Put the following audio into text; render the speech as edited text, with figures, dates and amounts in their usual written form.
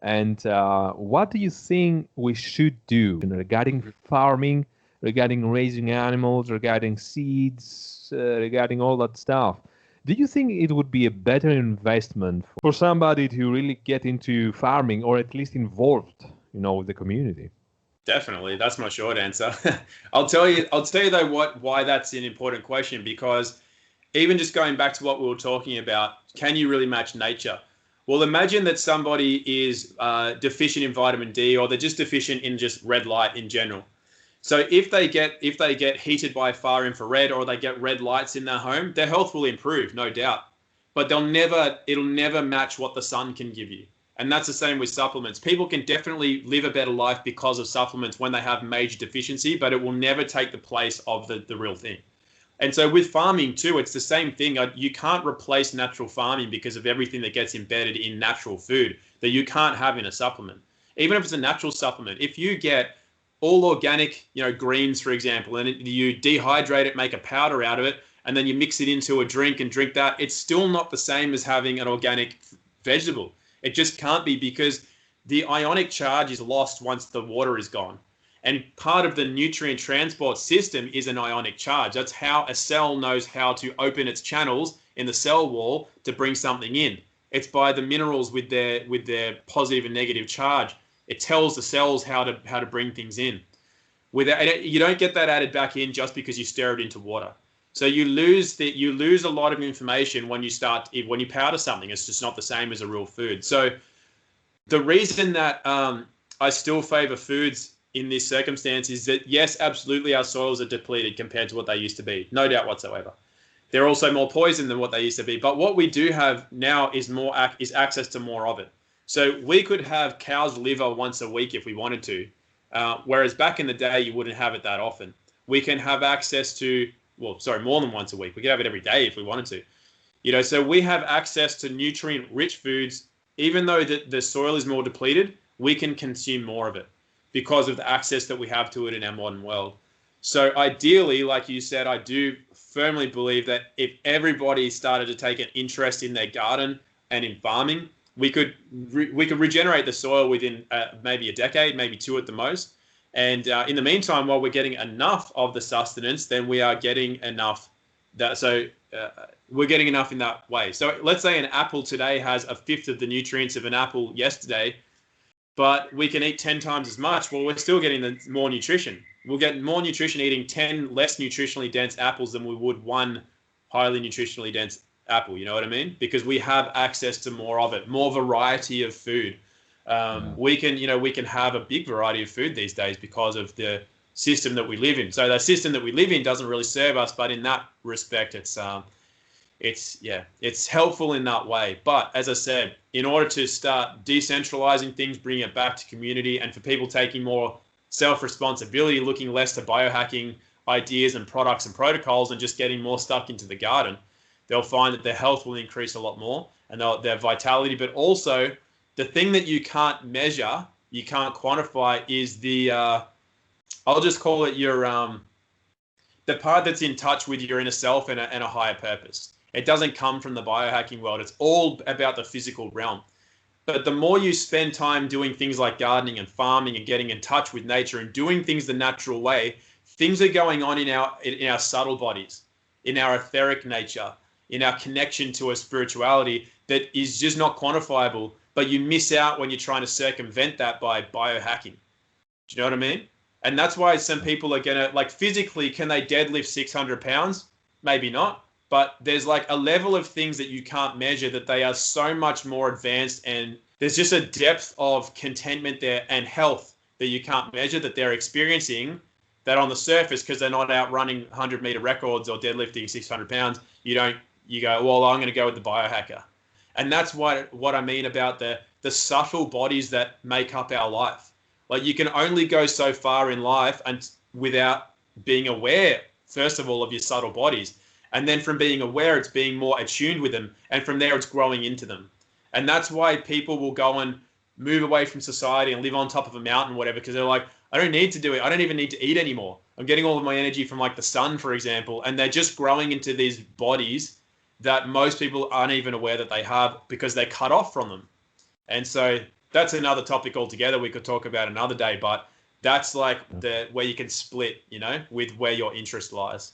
And what do you think we should do regarding farming, regarding raising animals, regarding seeds, regarding all that stuff? Do you think it would be a better investment for somebody to really get into farming or at least involved, with the community? Definitely, that's my short answer. I'll tell you though why that's an important question, because even just going back to what we were talking about, can you really match nature? Well, imagine that somebody is deficient in vitamin D, or they're just deficient in just red light in general. So if they get heated by far infrared, or they get red lights in their home, their health will improve, no doubt. But it'll never match what the sun can give you. And that's the same with supplements. People can definitely live a better life because of supplements when they have major deficiency, but it will never take the place of the real thing. And so with farming too, it's the same thing. You can't replace natural farming because of everything that gets embedded in natural food that you can't have in a supplement. Even if it's a natural supplement, if you get all organic, greens, for example, and you dehydrate it, make a powder out of it, and then you mix it into a drink and drink that, it's still not the same as having an organic vegetable. It just can't be, because the ionic charge is lost once the water is gone. And part of the nutrient transport system is an ionic charge. That's how a cell knows how to open its channels in the cell wall to bring something in. It's by the minerals with their positive and negative charge. It tells the cells how to bring things in. You don't get that added back in just because you stir it into water. So you lose a lot of information when you powder something. It's just not the same as a real food. So the reason that I still favor foods in this circumstance is that, yes, absolutely, our soils are depleted compared to what they used to be, no doubt whatsoever. They're also more poison than what they used to be. But what we do have now is access to more of it. So we could have cow's liver once a week if we wanted to, whereas back in the day you wouldn't have it that often. We can have access to, more than once a week. We could have it every day if we wanted to. So we have access to nutrient-rich foods. Even though the soil is more depleted, we can consume more of it because of the access that we have to it in our modern world. So ideally, like you said, I do firmly believe that if everybody started to take an interest in their garden and in farming, we could regenerate the soil within maybe a decade, maybe two at the most. And in the meantime, while we're getting enough of the sustenance, then we are getting enough we're getting enough in that way. So let's say an apple today has a fifth of the nutrients of an apple yesterday, but we can eat 10 times as much. Well, we're still getting more nutrition. We'll get more nutrition eating 10 less nutritionally dense apples than we would one highly nutritionally dense apple. You know what I mean? Because we have access to more of it, more variety of food. We can have a big variety of food these days because of the system that we live in. So the system that we live in doesn't really serve us, but in that respect, it's helpful in that way. But as I said, in order to start decentralizing things, bringing it back to community, and for people taking more self-responsibility, looking less to biohacking ideas and products and protocols and just getting more stuff into the garden, they'll find that their health will increase a lot more, and their vitality. But also, the thing that you can't measure, you can't quantify, is I'll just call it the part that's in touch with your inner self and a higher purpose. It doesn't come from the biohacking world. It's all about the physical realm. But the more you spend time doing things like gardening and farming and getting in touch with nature and doing things the natural way, things are going on in our subtle bodies, in our etheric nature, in our connection to a spirituality that is just not quantifiable, but you miss out when you're trying to circumvent that by biohacking. Do you know what I mean? And that's why some people are going to, physically, can they deadlift 600 pounds? Maybe not. But there's a level of things that you can't measure, that they are so much more advanced, and there's just a depth of contentment there and health that you can't measure that they're experiencing, that on the surface, because they're not out running 100-meter records or deadlifting 600 pounds, you go, well, I'm going to go with the biohacker. And that's what I mean about the subtle bodies that make up our life. You can only go so far in life and without being aware, first of all, of your subtle bodies. And then from being aware, it's being more attuned with them. And from there, it's growing into them. And that's why people will go and move away from society and live on top of a mountain, whatever, because they're like, I don't need to do it. I don't even need to eat anymore. I'm getting all of my energy from the sun, for example. And they're just growing into these bodies that most people aren't even aware that they have, because they're cut off from them. And so that's another topic altogether we could talk about another day, but that's like the where you can split, with where your interest lies.